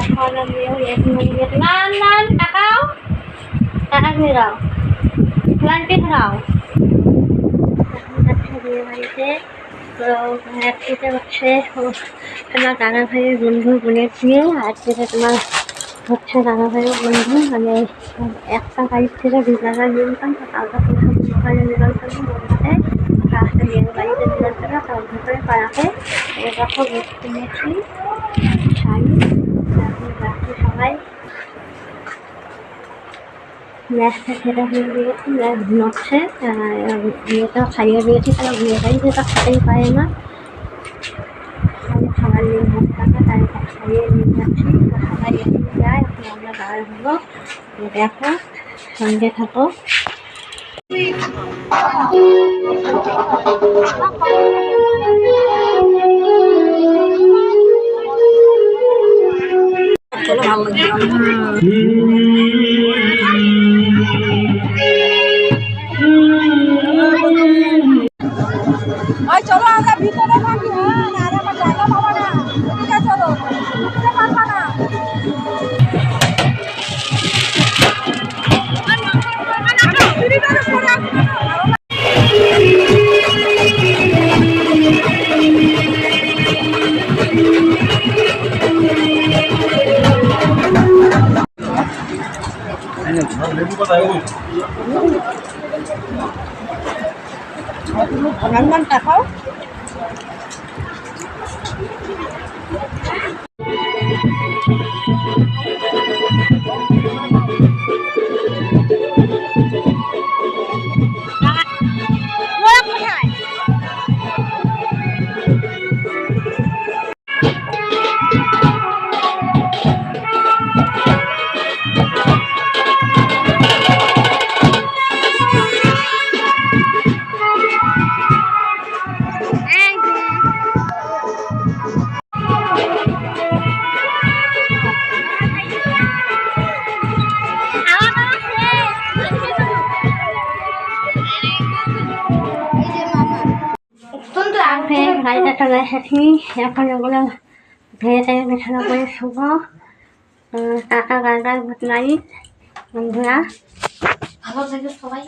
এখন আমিও নান টাকাও টাকা ফেরাও প্লান্টে ফেরাও বিয়ে বাড়িতে তো একটিতে হচ্ছে তোমার দাদা ভাইয়ের বন্ধু বোনের বিয়ে আর যেটা তোমার হচ্ছে দাদা ভাইয়ের বন্ধু মানে একটা বাড়ির থেকে দু জায়গায় নিমতাম তো কালকা সকালে নিমন্ত্রণ বন্ধুতে রাস্তা বিয়ে বাড়িতে নিমন্ত্রণ তার ভেতরে পাড়াতে এরকম কিনেছি শাড়ি রাখি সবাই ম্যাচটা সেটা হয়ে দিয়েছি ম্যাচ ঘুমাচ্ছে বিয়েটাও খাইয়ে দিয়েছি তারা বিয়ে বাড়ি যেটা খেতেই পারে না খাবার নিয়ে ভাত থাকা তাই খাইয়ে নিয়ে যাচ্ছি সবাই এগিয়ে যায় এখন আমরা বার হবো দেখো সঙ্গে থাকো চলো আমরা ভিতরে থাকি আর আমার জায়গা পাবো না এদিকে চলো ভিতরে পারবা না রান্নাটা খাও গাড়িটা চলে এসেছি এখন ওগুলো ধুয়ে থেকে বিছানা করে শুভ টাটা গাড়ি গুড নাইট বন্ধুরা ভালো থাকে সবাই।